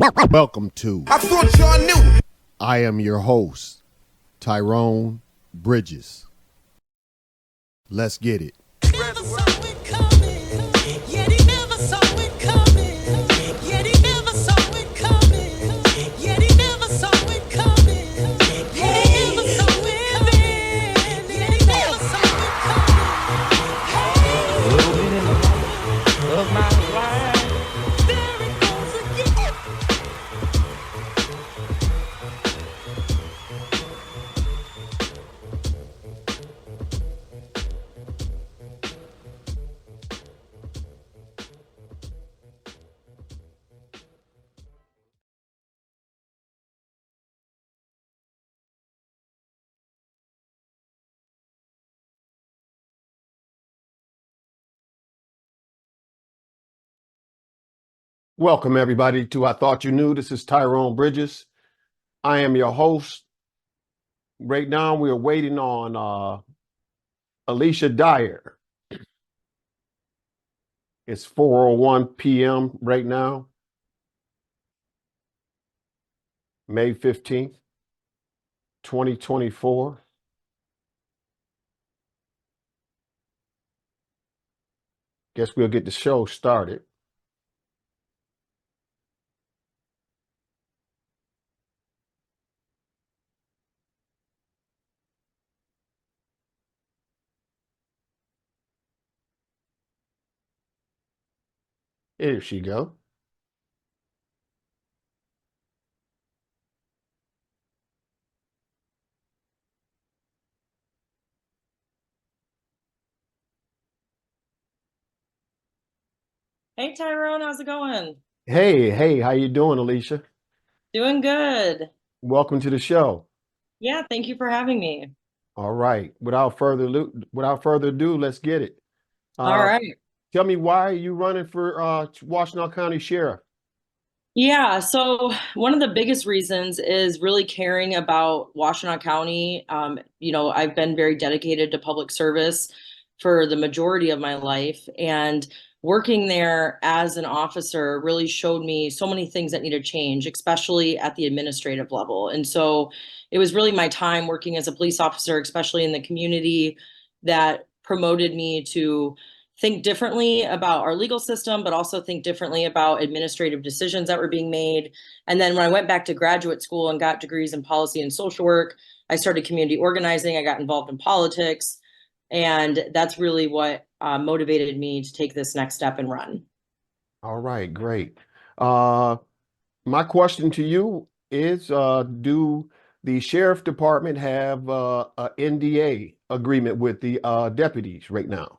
Welcome to I thought y'all knew. I am your host, Tyrone Bridges. Let's get it. Never saw it coming. Yet he never saw it coming. Yet he never saw it coming. Yet he never saw it coming. Yet he never saw it coming. Yet he never saw it coming. A little bit in the light of my life. There it goes again. Welcome, everybody, to I Thought You Knew. This is Tyrone Bridges. I am your host. Right now, we are waiting on Alyshia Dyer. It's 4:01 p.m. right now, May 15th, 2024. Guess we'll get the show started. Here she go. Hey Tyrone, how's it going? Hey, how you doing, Alyshia? Doing good. Welcome to the show. Yeah, thank you for having me. All right. Without further ado, let's get it. All right. Tell me, why are you running for Washtenaw County Sheriff? Yeah, so one of the biggest reasons is really caring about Washtenaw County. I've been very dedicated to public service for the majority of my life, and working there as an officer really showed me so many things that need to change, especially at the administrative level. And so it was really my time working as a police officer, especially in the community, that promoted me to think differently about our legal system, but also think differently about administrative decisions that were being made. And then when I went back to graduate school and got degrees in policy and social work, I started community organizing. I got involved in politics. And that's really what motivated me to take this next step and run. All right, great. My question to you is, do the sheriff department have a NDA agreement with the deputies right now?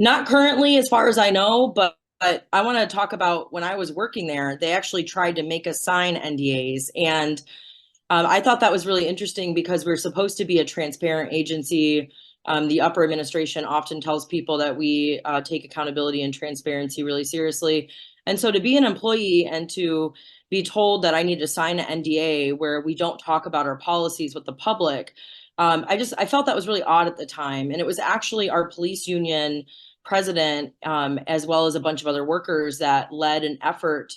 Not currently, as far as I know, but I want to talk about when I was working there, they actually tried to make us sign NDAs. And I thought that was really interesting because we're supposed to be a transparent agency. The upper administration often tells people that we take accountability and transparency really seriously. And so to be an employee and to be told that I need to sign an NDA where we don't talk about our policies with the public, I felt that was really odd at the time. And it was actually our police union president, as well as a bunch of other workers, that led an effort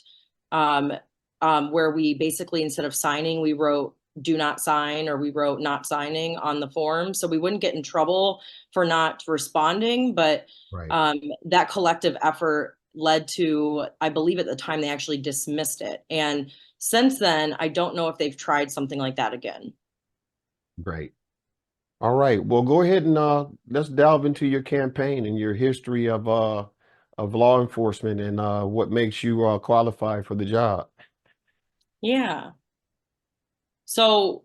where we basically, instead of signing, we wrote "do not sign" or we wrote "not signing" on the form, so we wouldn't get in trouble for not responding. But Right. that collective effort led to, I believe at the time, they actually dismissed it. And since then, I don't know if they've tried something like that again. Great. All right. Well, go ahead and let's delve into your campaign and your history of law enforcement and what makes you qualify for the job. Yeah. So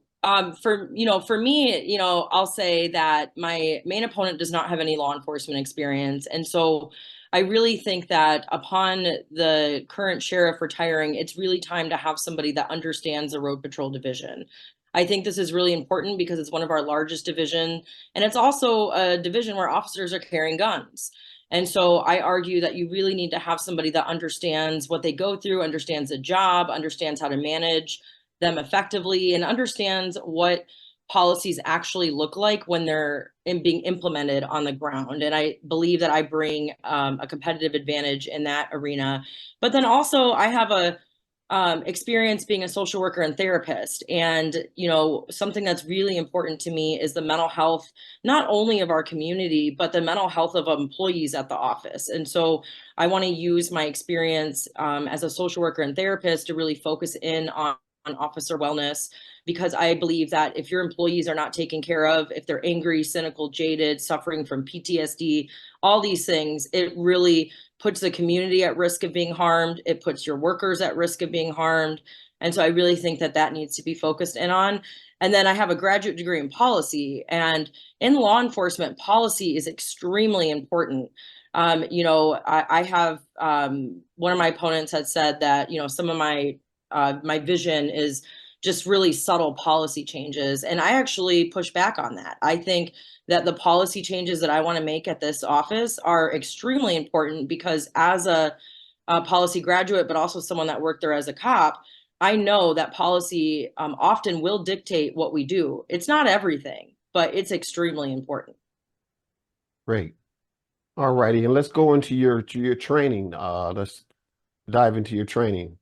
for me, I'll say that my main opponent does not have any law enforcement experience. And so I really think that upon the current sheriff retiring, it's really time to have somebody that understands the road patrol division. I think this is really important because it's one of our largest division, and it's also a division where officers are carrying guns. And so I argue that you really need to have somebody that understands what they go through, understands the job, understands how to manage them effectively, and understands what policies actually look like when they're being implemented on the ground. And I believe that I bring a competitive advantage in that arena. But then also I have a experience being a social worker and therapist. And, you know, something that's really important to me is the mental health, not only of our community, but the mental health of employees at the office. And so I want to use my experience as a social worker and therapist to really focus in on officer wellness, because I believe that if your employees are not taken care of, if they're angry, cynical, jaded, suffering from PTSD, all these things, it really puts the community at risk of being harmed. It puts your workers at risk of being harmed. And so I really think that that needs to be focused in on. And then I have a graduate degree in policy, and in law enforcement, policy is extremely important. You know, I have one of my opponents had said that, you know, some of my vision is just really subtle policy changes. And I actually push back on that. I think that the policy changes that I want to make at this office are extremely important, because as a policy graduate, but also someone that worked there as a cop, I know that policy often will dictate what we do. It's not everything, but it's extremely important. Great. All righty. And let's go into your training. Let's dive into your training.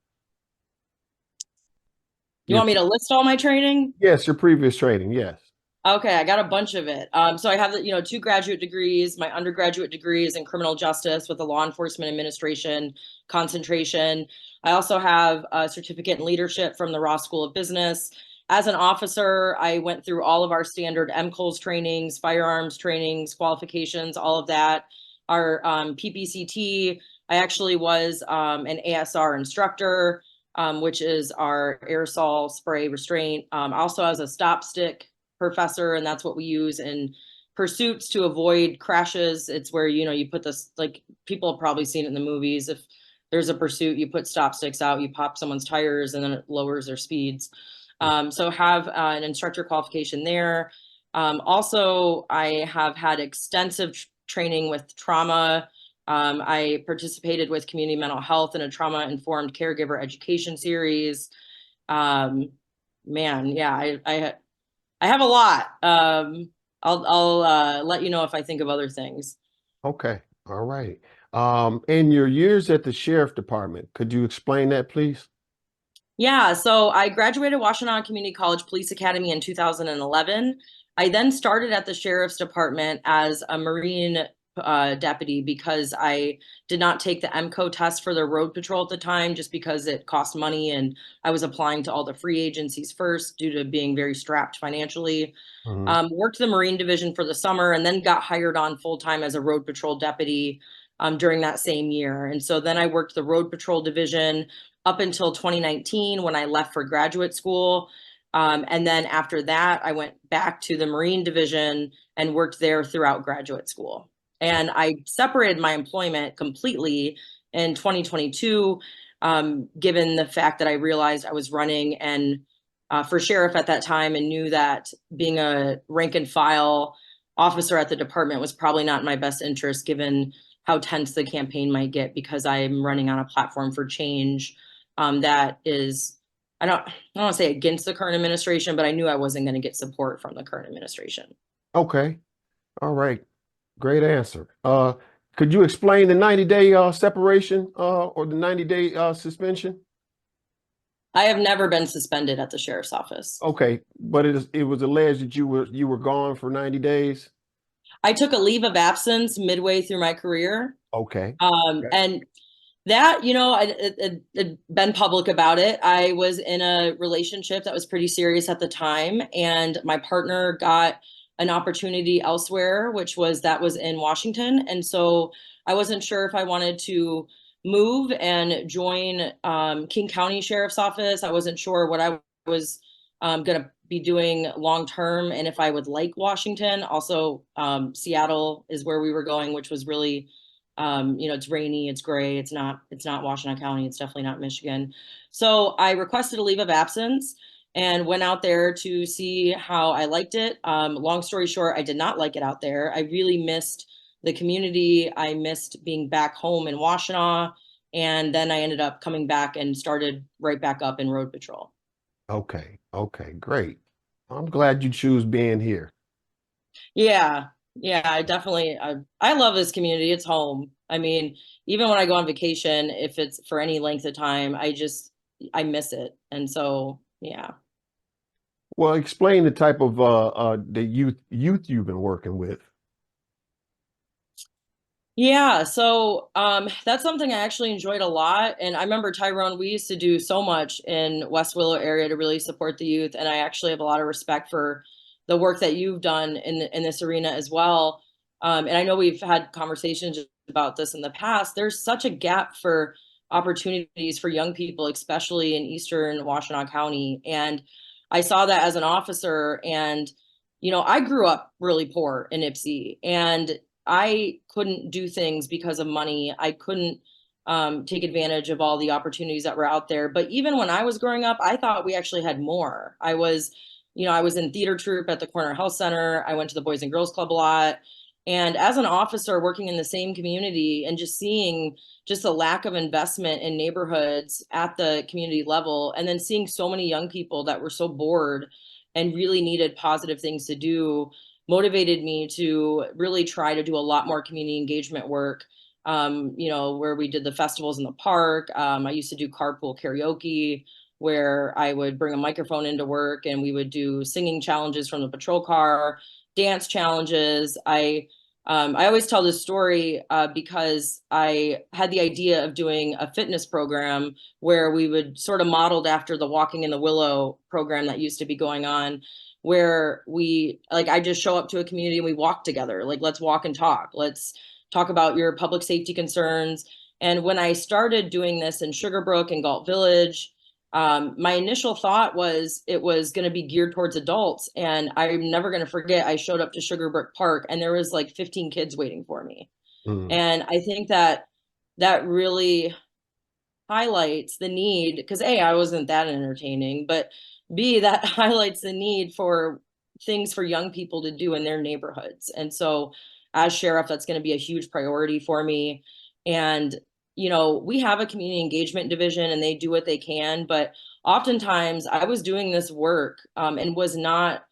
You Your, want me to list all my training? yes, your previous training. Yes. Okay, I got a bunch of it. So I have, you know, 2 graduate degrees. My undergraduate degree is in criminal justice with a law enforcement administration concentration. I also have a certificate in leadership from the Ross School of Business. As an officer, I went through all of our standard MCOLS trainings, firearms trainings, qualifications, all of that. Our PPCT, I actually was an ASR instructor, which is our aerosol spray restraint. Also as a stop stick professor, and that's what we use in pursuits to avoid crashes. It's where, you know, you put this, like, people have probably seen it in the movies. If there's a pursuit, you put stop sticks out, you pop someone's tires, and then it lowers their speeds. So have an instructor qualification there. Also, I have had extensive training with trauma. I participated with community mental health in a trauma-informed caregiver education series. Man, yeah, I have a lot. I'll let you know if I think of other things. Okay. All right. In your years at the sheriff department, could you explain that, please? Yeah, so I graduated Washtenaw Community College Police Academy in 2011. I then started at the sheriff's department as a Marine deputy, because I did not take the MCO test for the road patrol at the time, just because it cost money, and I was applying to all the free agencies first due to being very strapped financially. Mhm. Worked the Marine Division for the summer, and then got hired on full time as a road patrol deputy during that same year. And so then I worked the road patrol division up until 2019, when I left for graduate school. And then after that, I went back to the Marine Division and worked there throughout graduate school. And I separated my employment completely in 2022, given the fact that I realized I was running and for sheriff at that time, and knew that being a rank and file officer at the department was probably not in my best interest, given how tense the campaign might get, because I'm running on a platform for change that is, I don't want to say against the current administration, but I knew I wasn't going to get support from the current administration. Okay. All right. Great answer. Could you explain the 90-day separation or the 90-day suspension? I have never been suspended at the sheriff's office. Okay, but it was alleged that you were gone for 90 days. I took a leave of absence midway through my career. Okay. Okay. And that, you know, I'd been public about it. I was in a relationship that was pretty serious at the time, and my partner got an opportunity elsewhere, which was in Washington. And so I wasn't sure if I wanted to move and join King County Sheriff's Office. I wasn't sure what I was going to be doing long term, and if I would like Washington. Also, Seattle is where we were going, which was really, you know, it's rainy, it's gray, it's not Washtenaw County, it's definitely not Michigan. So I requested a leave of absence and went out there to see how I liked it. Long story short, I did not like it out there. I really missed the community. I missed being back home in Washtenaw. And then I ended up coming back and started right back up in road patrol. Okay. Okay. Great. I'm glad you choose being here. Yeah. Yeah, I love this community. It's home. I mean, even when I go on vacation, if it's for any length of time, I miss it. And so, yeah. Well, explain the type of the youth you've been working with. Yeah, so that's something I actually enjoyed a lot. And I remember Tyrone, we used to do so much in West Willow area to really support the youth. And I actually have a lot of respect for the work that you've done in this arena as well. And I know we've had conversations about this in the past. There's such a gap for opportunities for young people, especially in Eastern Washtenaw County. And I saw that as an officer. And, I grew up really poor in Ypsi, and I couldn't do things because of money. I couldn't take advantage of all the opportunities that were out there. But even when I was growing up, I thought we actually had more. I was in theater troupe at the Corner Health Center. I went to the Boys and Girls Club a lot. And as an officer working in the same community and just seeing just a lack of investment in neighborhoods at the community level, and then seeing so many young people that were so bored and really needed positive things to do, motivated me to really try to do a lot more community engagement work. Where we did the festivals in the park. I used to do carpool karaoke, where I would bring a microphone into work and we would do singing challenges from the patrol car, dance challenges. I always tell this story because I had the idea of doing a fitness program where we would sort of modeled after the Walking in the Willow program that used to be going on, where I just show up to a community and we walk together. Like, let's walk and talk. Let's talk about your public safety concerns. And when I started doing this in Sugarbrook and Galt Village, my initial thought was it was going to be geared towards adults. And I'm never going to forget, I showed up to Sugarbrook Park and there was like 15 kids waiting for me. Mm, And I think that that really highlights the need, because A, I wasn't that entertaining, but B, that highlights the need for things for young people to do in their neighborhoods. And so as sheriff, that's going to be a huge priority for me. And, we have a community engagement division and they do what they can, but oftentimes I was doing this work and was not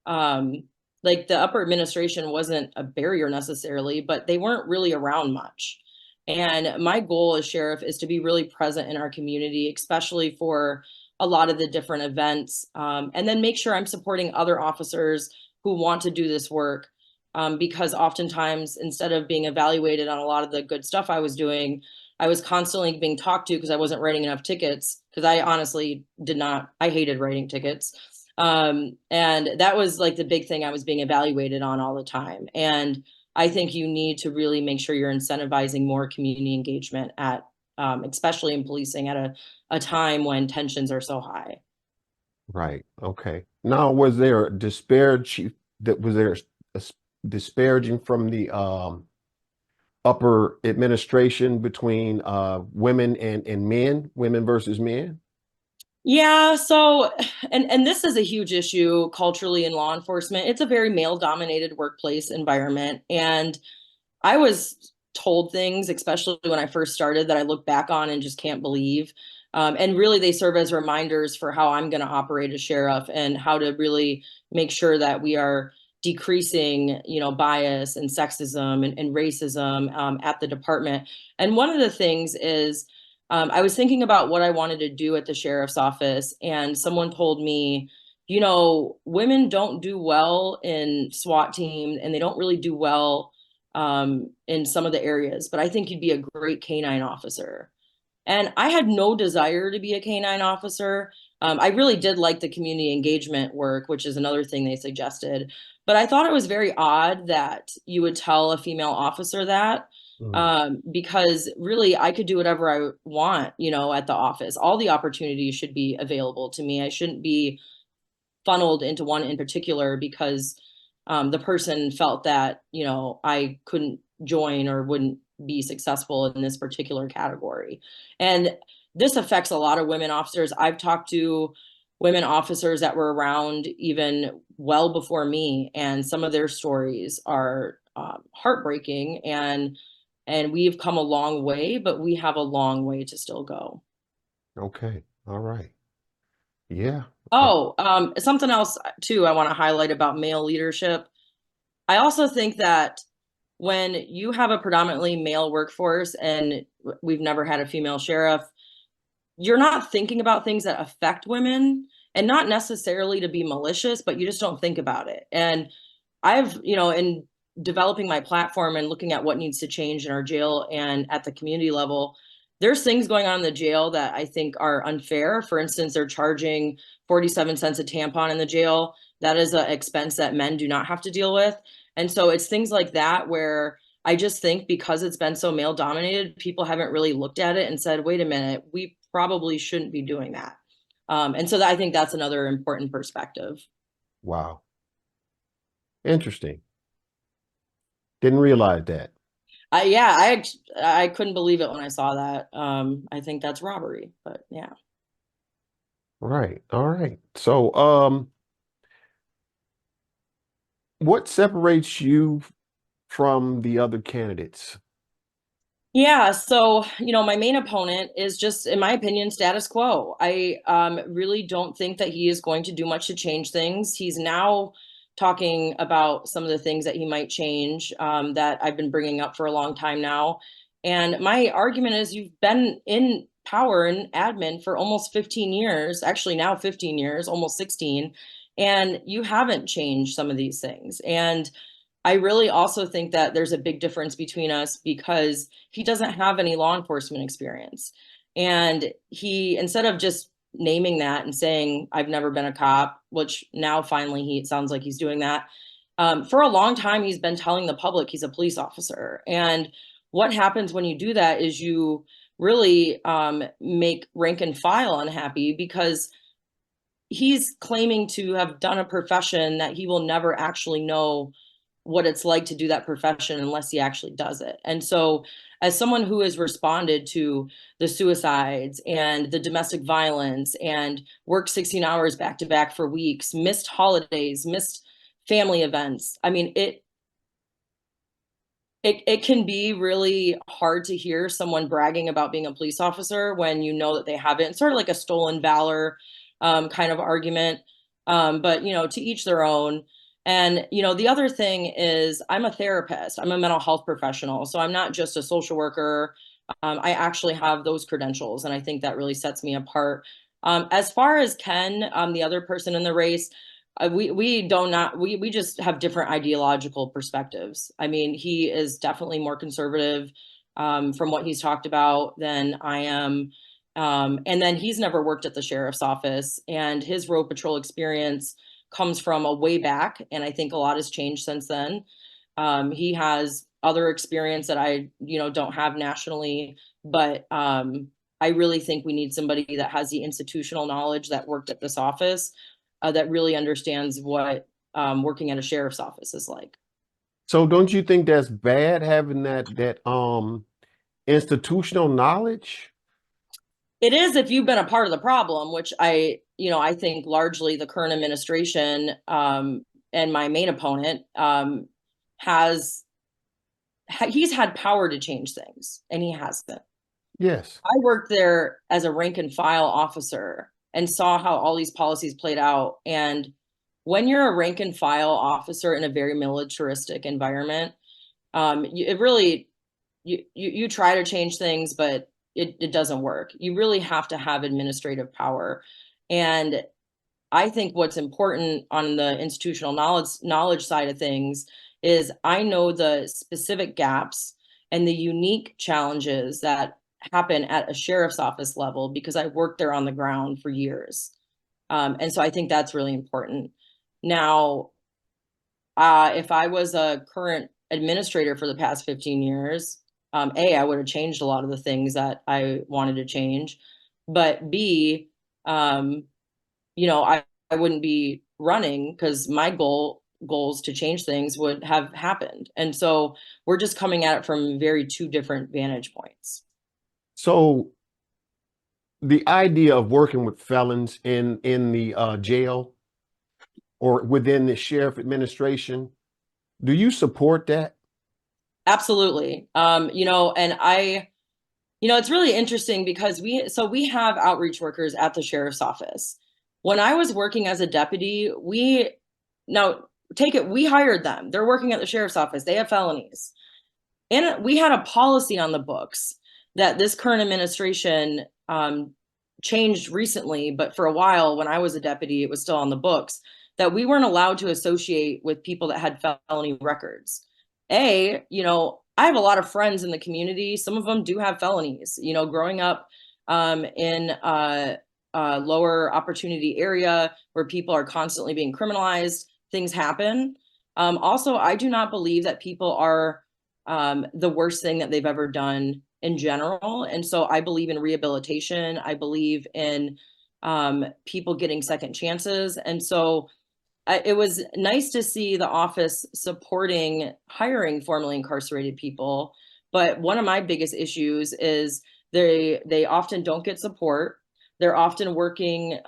like the upper administration wasn't a barrier necessarily, but they weren't really around much. And my goal as sheriff is to be really present in our community, especially for a lot of the different events, and then make sure I'm supporting other officers who want to do this work. Because oftentimes, instead of being evaluated on a lot of the good stuff I was doing, I was constantly being talked to because I wasn't writing enough tickets. Because I honestly I hated writing tickets. And that was like the big thing I was being evaluated on all the time. And I think you need to really make sure you're incentivizing more community engagement especially in policing at a time when tensions are so high. right. Okay. Now, was there a disparity that was there a disparaging from the upper administration between women and men, women versus men? Yeah, so and this is a huge issue culturally in law enforcement. It's a very male-dominated workplace environment, and I was told things, especially when I first started, that I look back on and just can't believe. And really, they serve as reminders for how I'm going to operate as sheriff and how to really make sure that we are decreasing, bias and sexism and racism at the department. And one of the things is, I was thinking about what I wanted to do at the sheriff's office, and someone told me, women don't do well in SWAT team, and they don't really do well in some of the areas, but I think you'd be a great canine officer. And I had no desire to be a canine officer. I really did like the community engagement work, which is another thing they suggested. But I thought it was very odd that you would tell a female officer that, Mm, because really I could do whatever I want, at the office. All the opportunities should be available to me. I shouldn't be funneled into one in particular because the person felt that, I couldn't join or wouldn't be successful in this particular category. And this affects a lot of women officers. I've talked to women officers that were around even well before me, and some of their stories are heartbreaking. And we've come a long way, but we have a long way to still go. okay. All right. Yeah. Uh, Oh, something else too I want to highlight about male leadership. I also think that when you have a predominantly male workforce and we've never had a female sheriff, you're not thinking about things that affect women, and not necessarily to be malicious, but you just don't think about it. And I've, in developing my platform and looking at what needs to change in our jail and at the community level, there's things going on in the jail that I think are unfair. For instance, they're charging 47 cents a tampon in the jail. That is an expense that men do not have to deal with. And so it's things like that where I just think because it's been so male dominated, people haven't really looked at it and said, wait a minute, we probably shouldn't be doing that. And so I think that's another important perspective. Wow. Interesting. Didn't realize that. Yeah, I couldn't believe it when I saw that. I think that's robbery, but yeah. Right. All right. So, what separates you from the other candidates? Yeah, so my main opponent is just, in my opinion, status quo. I really don't think that he is going to do much to change things. He's now talking about some of the things that he might change, that I've been bringing up for a long time now. And my argument is you've been in power and admin for almost 15 years, actually now 15 years, almost 16, and you haven't changed some of these things. And I really also think that there's a big difference between us because he doesn't have any law enforcement experience. And he, instead of just naming that and saying, I've never been a cop, which now finally it sounds like he's doing that. For a long time, he's been telling the public he's a police officer. And what happens when you do that is you really make rank and file unhappy because he's claiming to have done a profession that he will never actually know what it's like to do that profession unless he actually does it. And so, as someone who has responded to the suicides and the domestic violence and worked 16 hours back to back for weeks, missed holidays, missed family events, I mean, it can be really hard to hear someone bragging about being a police officer when you know that they haven't. It's sort of like a stolen valor kind of argument. But to each their own. And the other thing is, I'm a therapist. I'm a mental health professional, so I'm not just a social worker. I actually have those credentials, and I think that really sets me apart. As far as Ken, the other person in the race, we just have different ideological perspectives. I mean, he is definitely more conservative from what he's talked about than I am. And then he's never worked at the sheriff's office, and his road patrol experience comes from a way back. And I think a lot has changed since then. He has other experience that I, don't have nationally, but I really think we need somebody that has the institutional knowledge that worked at this office, that really understands what working at a sheriff's office is like. So, don't you think that's bad having that institutional knowledge? It is if you've been a part of the problem, which I think largely the current administration and my main opponent he's had power to change things, and he hasn't. Yes. I worked there as a rank and file officer and saw how all these policies played out. And when you're a rank and file officer in a very militaristic environment, it really you try to change things, but it doesn't work. You really have to have administrative power. And I think what's important on the institutional knowledge side of things is I know the specific gaps and the unique challenges that happen at a sheriff's office level because I worked there on the ground for years. And so I think that's really important. Now, if I was a current administrator for the past 15 years, I would have changed a lot of the things that I wanted to change. But B, I wouldn't be running because my goals to change things would have happened. And so we're just coming at it from very two different vantage points. So, the idea of working with felons in the jail or within the sheriff administration, do you support that? Absolutely. And it's really interesting because we have outreach workers at the sheriff's office. When I was working as a deputy, we hired them. They're working at the sheriff's office. They have felonies. And we had a policy on the books that this current administration changed recently, but for a while when I was a deputy, it was still on the books that we weren't allowed to associate with people that had felony records. I have a lot of friends in the community. Some of them do have felonies. Growing up in a lower opportunity area where people are constantly being criminalized, things happen. Also, I do not believe that people are the worst thing that they've ever done in general. And so I believe in rehabilitation. I believe in people getting second chances. And so it was nice to see the office supporting hiring formerly incarcerated people. But one of my biggest issues is they often don't get support. They're often working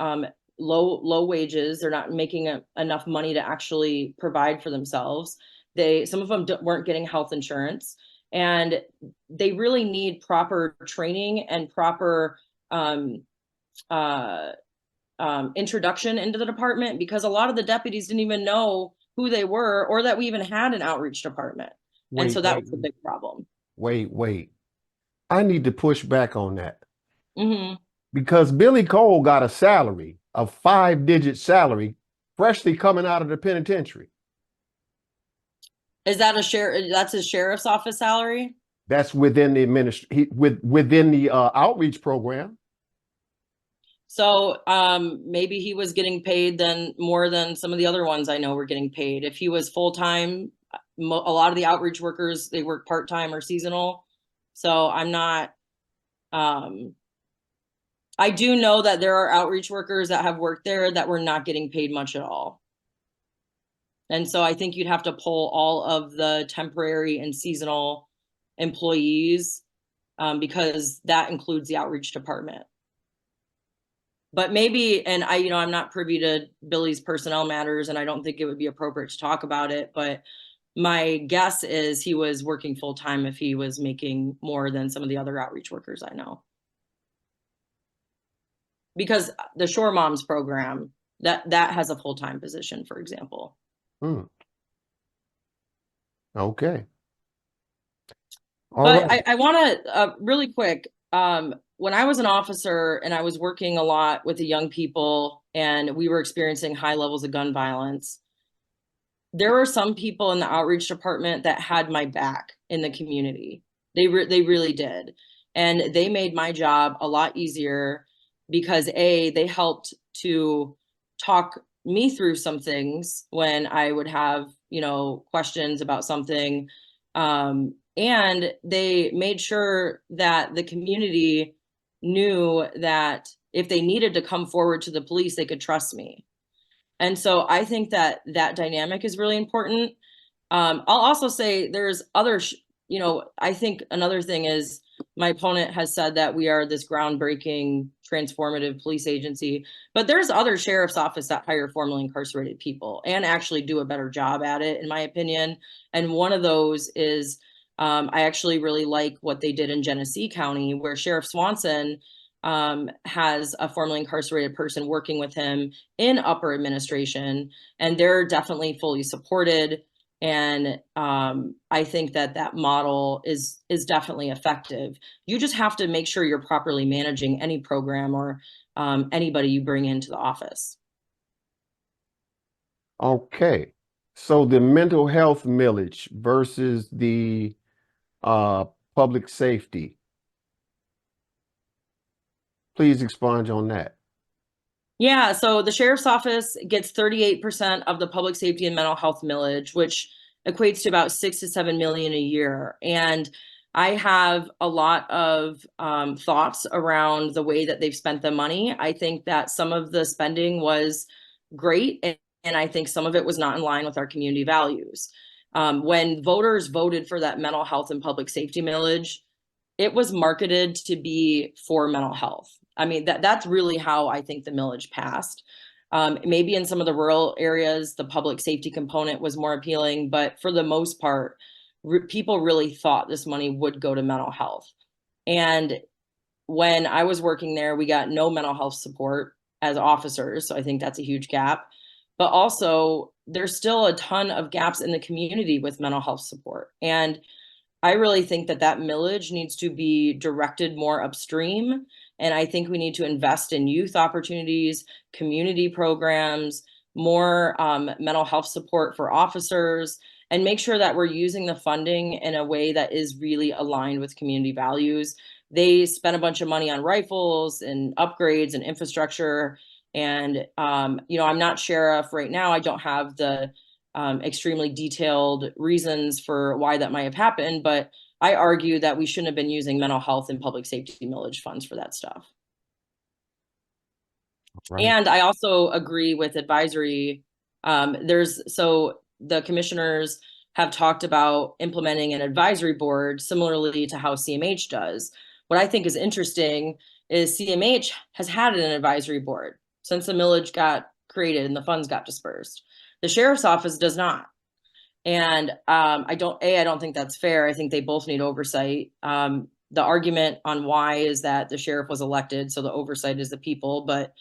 low wages. They're not making enough money to actually provide for themselves. Some of them weren't getting health insurance, and they really need proper training and proper introduction into the department, because a lot of the deputies didn't even know who they were or that we even had an outreach department. And so that was a big problem. Wait. I need to push back on that Hmm. because Billy Cole got a salary, a 5-digit salary, freshly coming out of the penitentiary. Is that that's his sheriff's office salary? That's within the within the outreach program. So maybe he was getting paid then more than some of the other ones I know were getting paid. If he was full-time, a lot of the outreach workers, they work part-time or seasonal. So I'm not, I do know that there are outreach workers that have worked there that were not getting paid much at all. And so I think you'd have to pull all of the temporary and seasonal employees because that includes the outreach department. But maybe, and I'm not privy to Billy's personnel matters, and I don't think it would be appropriate to talk about it, but my guess is he was working full time if he was making more than some of the other outreach workers I know. Because the Shore Moms program, that has a full-time position, for example. Okay. But I want to really quick, when I was an officer and I was working a lot with the young people and we were experiencing high levels of gun violence, there were some people in the outreach department that had my back in the community. They really did. And they made my job a lot easier because they helped to talk me through some things when I would have, questions about something. And they made sure that the community knew that if they needed to come forward to the police, they could trust me. And so I think that dynamic is really important. I'll also say there's other, I think another thing is my opponent has said that we are this groundbreaking, transformative police agency, but there's other sheriff's office that hire formerly incarcerated people and actually do a better job at it, in my opinion. And one of those is I actually really like what they did in Genesee County, where Sheriff Swanson has a formerly incarcerated person working with him in upper administration, and they're definitely fully supported. And I think that model is definitely effective. You just have to make sure you're properly managing any program or anybody you bring into the office. Okay. So the mental health millage versus the public safety. Please expound on that. Yeah, so the sheriff's office gets 38% of the public safety and mental health millage, which equates to about 6 to 7 million a year. And I have a lot of thoughts around the way that they've spent the money. I think that some of the spending was great, and I think some of it was not in line with our community values. When voters voted for that mental health and public safety millage, it was marketed to be for mental health. I mean, that's really how I think the millage passed. Maybe in some of the rural areas, the public safety component was more appealing, but for the most part, people really thought this money would go to mental health. And when I was working there, we got no mental health support as officers. So I think that's a huge gap. But also, there's still a ton of gaps in the community with mental health support. And I really think that millage needs to be directed more upstream And I think we need to invest in youth opportunities, community programs, more mental health support for officers, and make sure that we're using the funding in a way that is really aligned with community values. They spent a bunch of money on rifles and upgrades and infrastructure. And, I'm not sheriff right now. I don't have the extremely detailed reasons for why that might have happened, but I argue that we shouldn't have been using mental health and public safety millage funds for that stuff. Right. And I also agree with advisory. So the commissioners have talked about implementing an advisory board similarly to how CMH does. What I think is interesting is CMH has had an advisory board since the millage got created and the funds got dispersed. The sheriff's office does not. And I don't think that's fair. I think they both need oversight. The argument on why is that the sheriff was elected, so the oversight is the people, but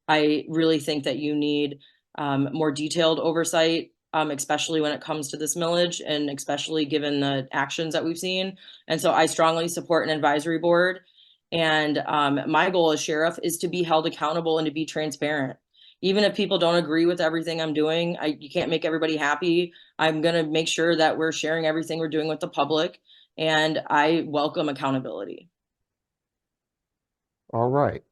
I really think that you need more detailed oversight, especially when it comes to this millage and especially given the actions that we've seen. And so I strongly support an advisory board. And my goal as sheriff is to be held accountable and to be transparent. Even if people don't agree with everything I'm doing, you can't make everybody happy. I'm going to make sure that we're sharing everything we're doing with the public, and I welcome accountability. All right.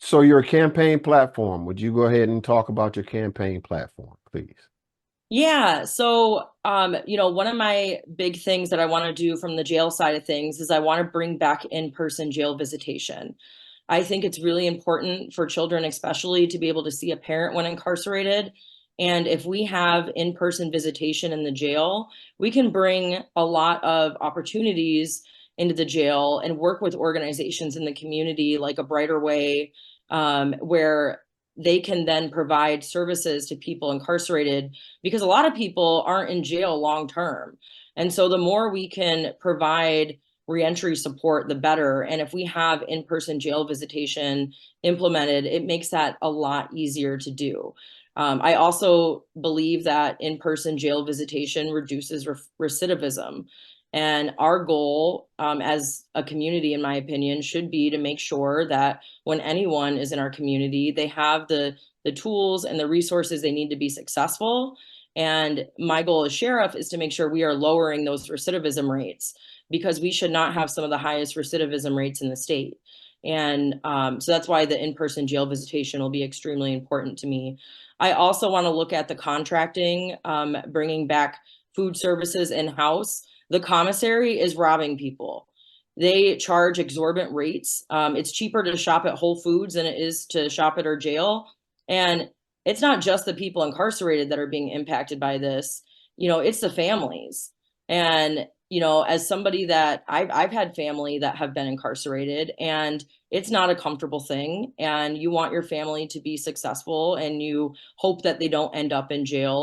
So your campaign platform, would you go ahead and talk about your campaign platform, please? Yeah. So, one of my big things that I want to do from the jail side of things is I want to bring back in-person jail visitation. I think it's really important for children, especially, to be able to see a parent when incarcerated. And if we have in-person visitation in the jail, we can bring a lot of opportunities into the jail and work with organizations in the community like A Brighter Way, where they can then provide services to people incarcerated, because a lot of people aren't in jail long term. And so the more we can provide reentry support, the better. And if we have in-person jail visitation implemented, it makes that a lot easier to do. I also believe that in-person jail visitation reduces recidivism. And our goal as a community, in my opinion, should be to make sure that when anyone is in our community, they have the tools and the resources they need to be successful. And my goal as sheriff is to make sure we are lowering those recidivism rates, because we should not have some of the highest recidivism rates in the state. And so that's why the in-person jail visitation will be extremely important to me. I also want to look at the contracting, bringing back food services in-house. The commissary is robbing people. They charge exorbitant rates. It's cheaper to shop at Whole Foods than it is to shop at our jail. And it's not just the people incarcerated that are being impacted by this. It's the families. And, as somebody that I've had family that have been incarcerated, and it's not a comfortable thing. And you want your family to be successful, and you hope that they don't end up in jail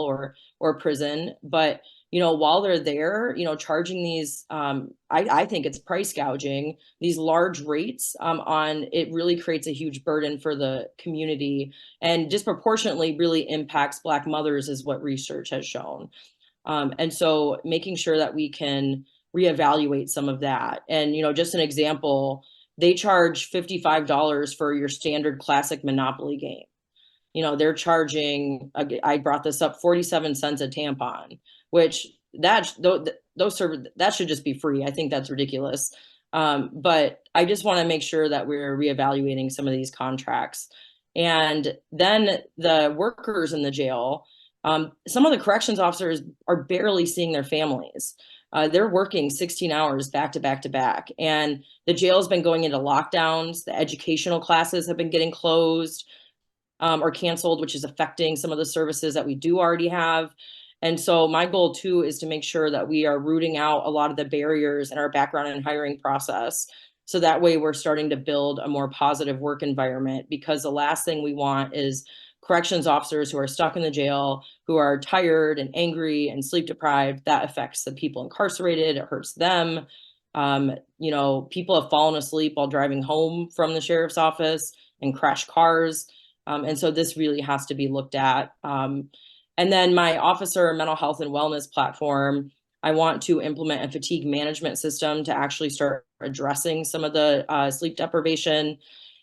or prison. But while they're there, charging these, I think it's price gouging, these large rates on it really creates a huge burden for the community, and disproportionately really impacts Black mothers, is what research has shown. And so making sure that we can reevaluate some of that. And, just an example, they charge $55 for your standard classic Monopoly game. They're charging, I brought this up, 47 cents a tampon, which that should just be free. I think that's ridiculous. But I just want to make sure that we're reevaluating some of these contracts. And then the workers in the jail, some of the corrections officers are barely seeing their families. They're working 16 hours back to back to back. And the jail's been going into lockdowns. The educational classes have been getting closed or canceled, which is affecting some of the services that we do already have. And so my goal too is to make sure that we are rooting out a lot of the barriers in our background and hiring process. So that way we're starting to build a more positive work environment, because the last thing we want is corrections officers who are stuck in the jail, who are tired and angry and sleep deprived. That affects the people incarcerated. It hurts them. People have fallen asleep while driving home from the sheriff's office and crashed cars. And so this really has to be looked at. And then my officer mental health and wellness platform, I want to implement a fatigue management system to actually start addressing some of the sleep deprivation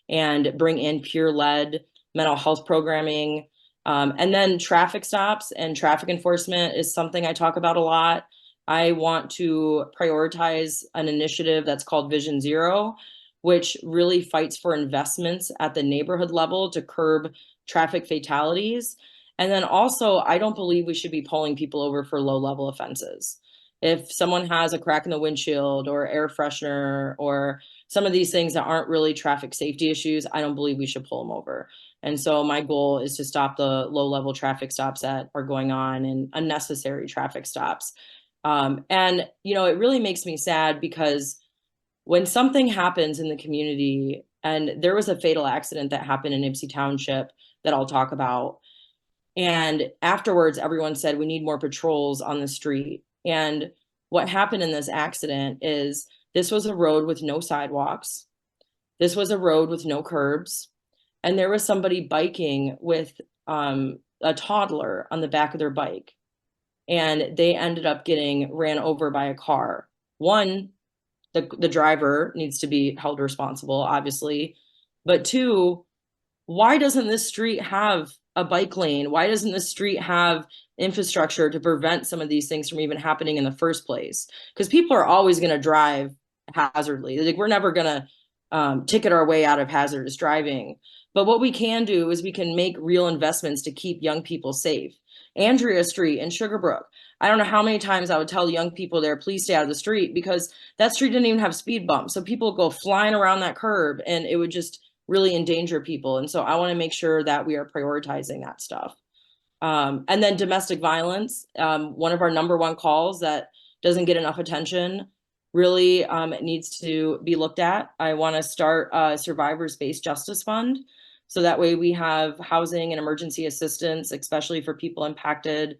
and bring in peer-led mental health programming. And then traffic stops and traffic enforcement is something I talk about a lot. I want to prioritize an initiative that's called Vision Zero, which really fights for investments at the neighborhood level to curb traffic fatalities. And then also, I don't believe we should be pulling people over for low-level offenses. If someone has a crack in the windshield or air freshener or some of these things that aren't really traffic safety issues, I don't believe we should pull them over. And so my goal is to stop the low-level traffic stops that are going on and unnecessary traffic stops. And, it really makes me sad because when something happens in the community, and there was a fatal accident that happened in Ypsi Township that I'll talk about. And afterwards, everyone said, we need more patrols on the street. And what happened in this accident is this was a road with no sidewalks. This was a road with no curbs. And there was somebody biking with a toddler on the back of their bike. And they ended up getting ran over by a car. One, the driver needs to be held responsible, obviously. But two, why doesn't this street have a bike lane? Why doesn't this street have infrastructure to prevent some of these things from even happening in the first place? Because people are always going to drive hazardly. Like, we're never going to ticket our way out of hazardous driving. But what we can do is we can make real investments to keep young people safe. Andrea Street in Sugarbrook. I don't know how many times I would tell young people there, please stay out of the street, because that street didn't even have speed bumps. So people go flying around that curb and it would just really endanger people. And so I want to make sure that we are prioritizing that stuff. And then domestic violence, one of our number one calls that doesn't get enough attention, really it needs to be looked at. I want to start a survivors-based justice fund. So that way we have housing and emergency assistance, especially for people impacted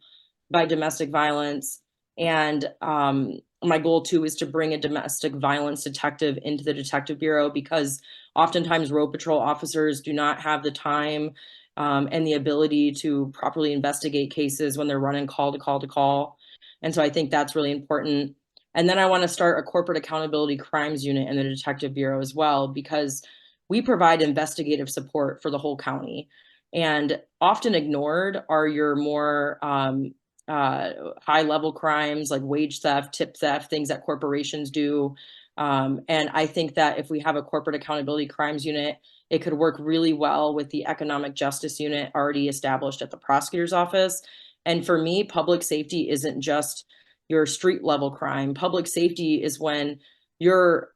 by domestic violence. And my goal too is to bring a domestic violence detective into the detective bureau, because oftentimes road patrol officers do not have the time and the ability to properly investigate cases when they're running call to call to call. And so I think that's really important. And then I want to start a corporate accountability crimes unit in the detective bureau as well, because we provide investigative support for the whole county. And often ignored are your more high level crimes like wage theft, tip theft, things that corporations do. And I think that if we have a corporate accountability crimes unit, it could work really well with the economic justice unit already established at the prosecutor's office. And for me, public safety isn't just your street level crime. Public safety is when your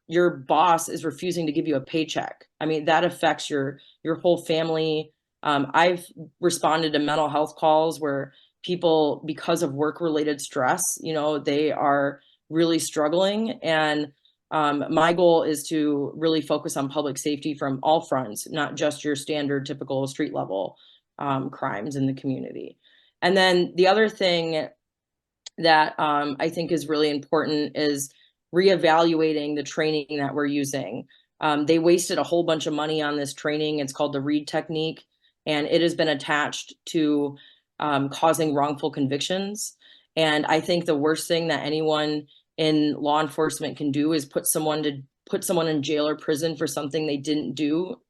boss is refusing to give you a paycheck. I mean, that affects your whole family. I've responded to mental health calls where people, because of work-related stress, they are really struggling. And my goal is to really focus on public safety from all fronts, not just your standard typical street level crimes in the community. And then the other thing that I think is really important is reevaluating the training that we're using. They wasted a whole bunch of money on this training. It's called the READ technique, and it has been attached to causing wrongful convictions. And I think the worst thing that anyone in law enforcement can do is put someone in jail or prison for something they didn't do.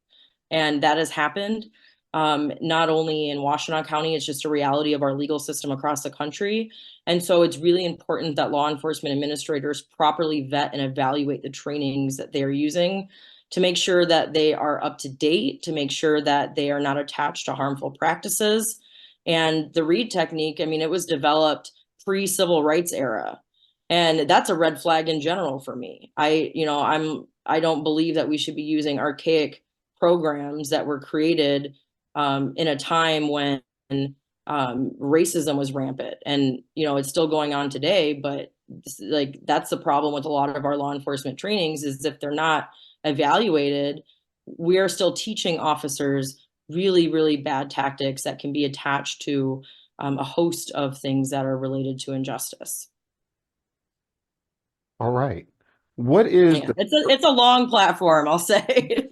And that has happened. Not only in Washtenaw County, it's just a reality of our legal system across the country. And so it's really important that law enforcement administrators properly vet and evaluate the trainings that they are using to make sure that they are up to date, to make sure that they are not attached to harmful practices. And the READ technique, I mean, it was developed pre-civil rights era. And that's a red flag in general for me. I don't believe that we should be using archaic programs that were created in a time when racism was rampant. And it's still going on today, but that's the problem with a lot of our law enforcement trainings, is if they're not evaluated, we are still teaching officers really, really bad tactics that can be attached to a host of things that are related to injustice. All right. What is Yeah, it's a long platform, I'll say.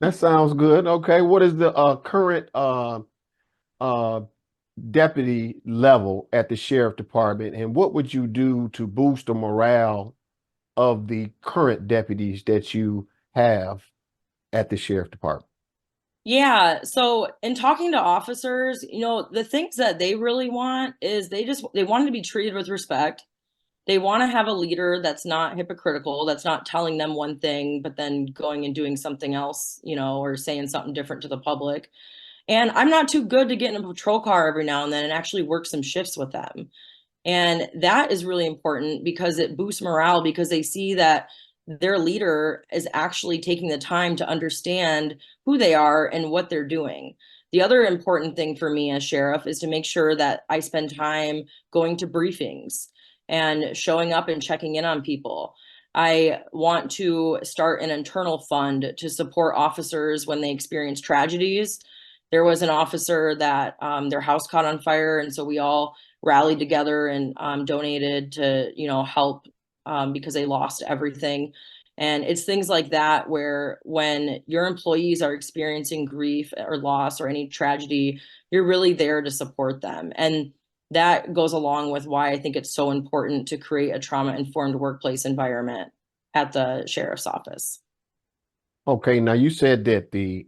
that sounds good. Okay. What is the current deputy level at the sheriff department, and what would you do to boost the morale of the current deputies that you have at the sheriff department? Yeah, so in talking to officers, the things that they really want is they want to be treated with respect. They want to have a leader that's not hypocritical, that's not telling them one thing, but then going and doing something else, or saying something different to the public. And I'm not too good to get in a patrol car every now and then and actually work some shifts with them. And that is really important because it boosts morale because they see that their leader is actually taking the time to understand who they are and what they're doing. The other important thing for me as sheriff is to make sure that I spend time going to briefings and showing up and checking in on people. I want to start an internal fund to support officers when they experience tragedies. There was an officer that their house caught on fire, and so we all rallied together and donated to help because they lost everything. And it's things like that where when your employees are experiencing grief or loss or any tragedy, you're really there to support them. And that goes along with why I think it's so important to create a trauma-informed workplace environment at the sheriff's office. Okay, now you said that the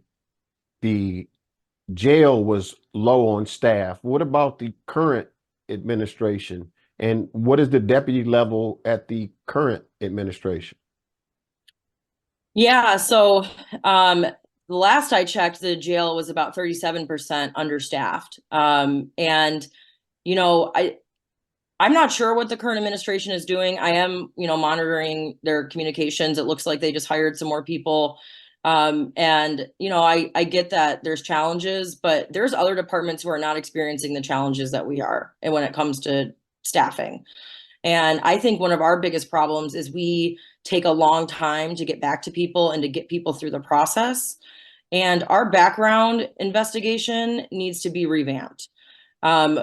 jail was low on staff. What about the current administration? And what is the deputy level at the current administration? Yeah, so the last I checked, the jail was about 37% understaffed. And I'm not sure what the current administration is doing. I am, monitoring their communications. It looks like they just hired some more people. And I get that there's challenges, but there's other departments who are not experiencing the challenges that we are, and when it comes to staffing. And I think one of our biggest problems is we take a long time to get back to people and to get people through the process. And our background investigation needs to be revamped. One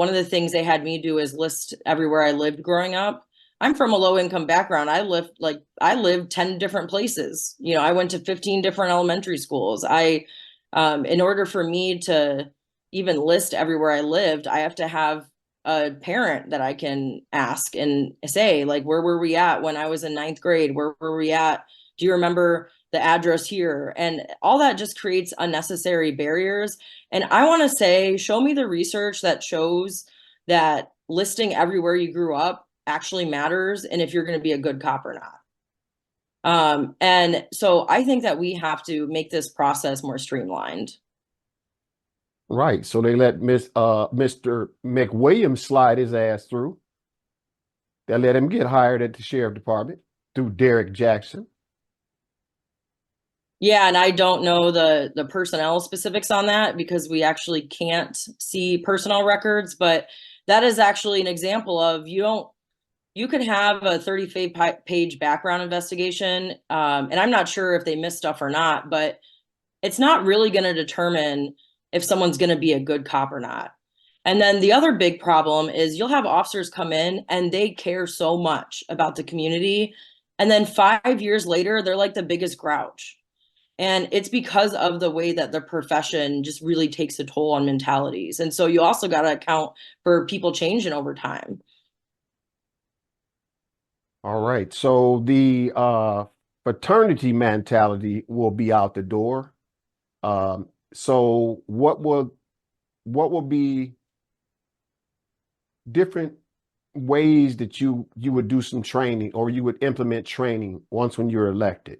of the things they had me do is list everywhere I lived growing up. I'm from a low income background. I lived 10 different places. I went to 15 different elementary schools. In order for me to even list everywhere I lived, I have to have a parent that I can ask and say, like, where were we at when I was in ninth grade? Where were we at? Do you remember the address here? And all that just creates unnecessary barriers. And I want to say, show me the research that shows that listing everywhere you grew up actually matters and if you're going to be a good cop or not. And so I think that we have to make this process more streamlined. Right. So they let Mr. McWilliams slide his ass through. They let him get hired at the sheriff department through Derek Jackson. Yeah, and I don't know the personnel specifics on that because we actually can't see personnel records, but that is actually an example of you could have a 30-page background investigation, and I'm not sure if they missed stuff or not, but it's not really going to determine if someone's going to be a good cop or not. And then the other big problem is you'll have officers come in and they care so much about the community, and then 5 years later, they're like the biggest grouch. And it's because of the way that the profession just really takes a toll on mentalities. And so you also got to account for people changing over time. All right. So the fraternity mentality will be out the door. So what will be different ways that you would do some training or you would implement training once when you're elected?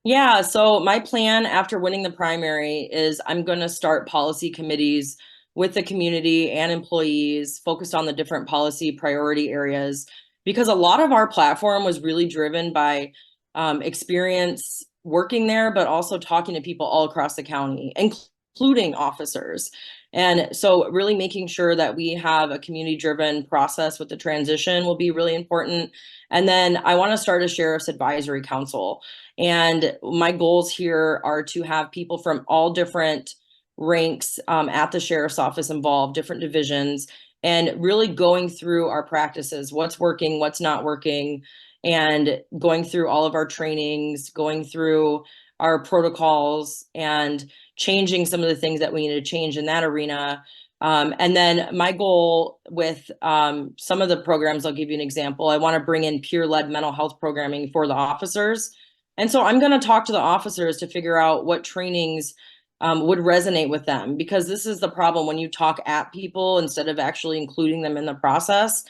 Yeah, so my plan after winning the primary is I'm going to start policy committees with the community and employees focused on the different policy priority areas because a lot of our platform was really driven by experience working there, but also talking to people all across the county, including officers. And so really making sure that we have a community-driven process with the transition will be really important. And then I want to start a sheriff's advisory council. And my goals here are to have people from all different ranks at the sheriff's office involved, different divisions, and really going through our practices, what's working, what's not working, and going through all of our trainings, going through our protocols and changing some of the things that we need to change in that arena And then my goal with some of the programs, I'll give you an example. I want to bring in peer-led mental health programming for the officers. And so I'm going to talk to the officers to figure out what trainings would resonate with them, because this is the problem when you talk at people instead of actually including them in the process.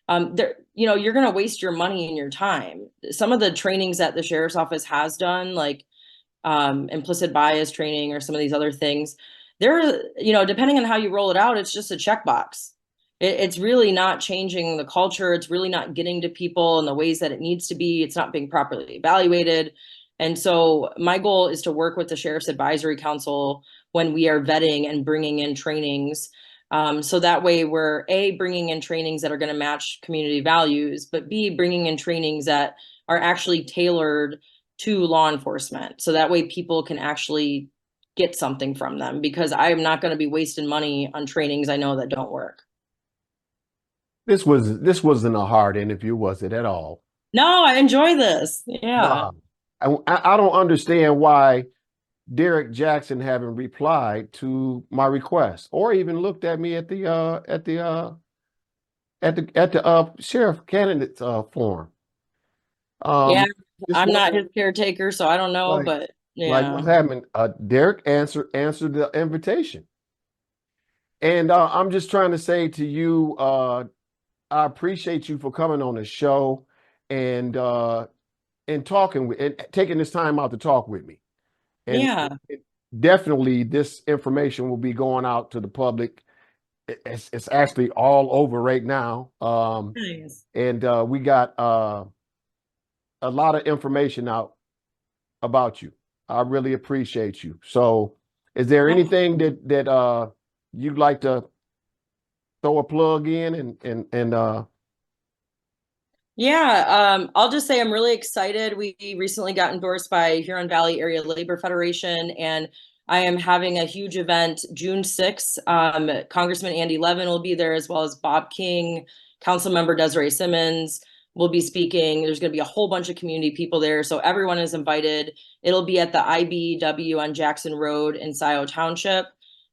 You're going to waste your money and your time. Some of the trainings that the sheriff's office has done, like implicit bias training or some of these other things, depending on how you roll it out, it's just a checkbox. It's really not changing the culture. It's really not getting to people in the ways that it needs to be. It's not being properly evaluated. And so my goal is to work with the Sheriff's Advisory Council when we are vetting and bringing in trainings. So that way we're A, bringing in trainings that are going to match community values, but B, bringing in trainings that are actually tailored to law enforcement. So that way people can actually get something from them, because I'm not going to be wasting money on trainings I know that don't work. This wasn't a hard interview, was it at all? No, I enjoy this. Yeah. No. I don't understand why Derek Jackson haven't replied to my request or even looked at me at the sheriff candidates forum. Yeah. This I'm not wasn't his caretaker, so I don't know, like but like yeah. what's happening. Derek answered the invitation, and I'm just trying to say to you, I appreciate you for coming on the show and talking with and taking this time out to talk with me. And Yeah. definitely this information will be going out to the public. It's actually all over right now. Nice. And we got a lot of information out about you. I really appreciate you. So is there anything that you'd like to throw a plug in and Yeah, I'll just say I'm really excited. We recently got endorsed by Huron Valley Area Labor Federation, and I am having a huge event June 6th. Congressman Andy Levin will be there, as well as Bob King, Councilmember Desiree Simmons will be speaking. There's going to be a whole bunch of community people there, so everyone is invited. It'll be at the IBW on Jackson Road in Scioto Township,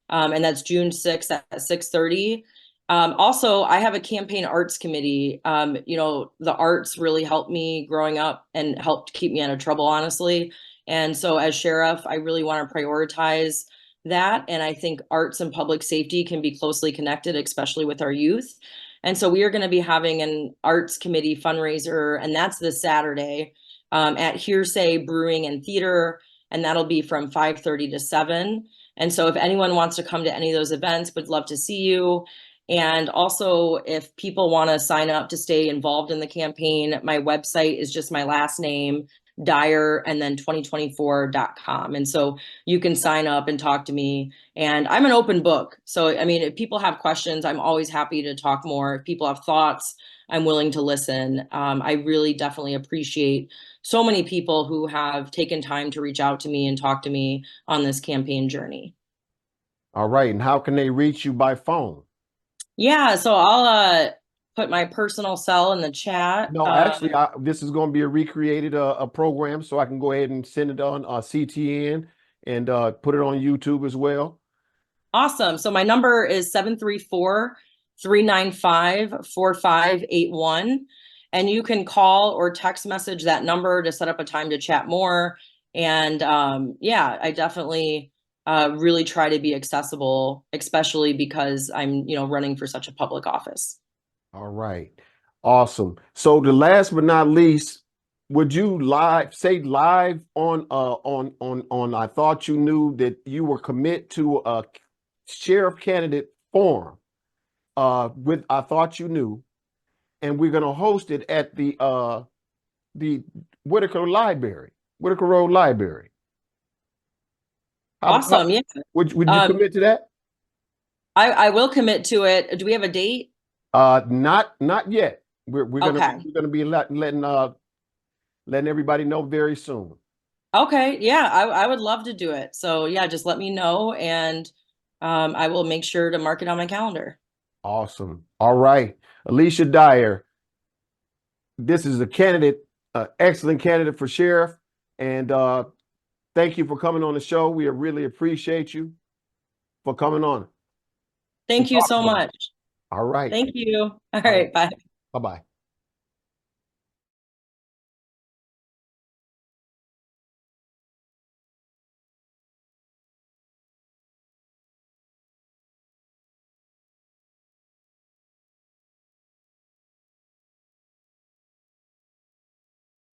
and that's June 6th at 6:30. Also, I have a campaign arts committee. The arts really helped me growing up and helped keep me out of trouble, honestly. And so as sheriff, I really want to prioritize that. And I think arts and public safety can be closely connected, especially with our youth. And so we are going to be having an arts committee fundraiser, and that's this Saturday at Hearsay Brewing and Theater, and that'll be from 5:30 to 7. And so if anyone wants to come to any of those events, would love to see you. And also, if people want to sign up to stay involved in the campaign, my website is just my last name, Dyer, and then 2024.com. And so you can sign up and talk to me. And I'm an open book. So, I mean, if people have questions, I'm always happy to talk more. If people have thoughts, I'm willing to listen. I really definitely appreciate so many people who have taken time to reach out to me and talk to me on this campaign journey. all right, and how can they reach you by phone? Yeah, so I'll put my personal cell in the chat. No, actually, this is going to be a recreated a program, so I can go ahead and send it on CTN and put it on YouTube as well. Awesome. So my number is 734-395-4581. And you can call or text message that number to set up a time to chat more. And yeah, I definitely really try to be accessible, especially because I'm, running for such a public office. All right, awesome. So the last but not least, would you say live on I Thought You Knew that you were commit to a sheriff candidate forum with I Thought You Knew, and we're going to host it at the Whitaker Road Library. Awesome. Yeah. Would you commit to that? I will commit to it. Do we have a date? Not yet. We're Okay. gonna be letting everybody know very soon. Okay. Yeah, I would love to do it. So yeah, just let me know, and I will make sure to mark it on my calendar. Awesome. All right, Alyshia Dyer. This is a candidate, excellent candidate for sheriff, and thank you for coming on the show. We really appreciate you for coming on. Thank you talk so to you. much. All right. Thank you. All All right. right, bye. Bye-bye.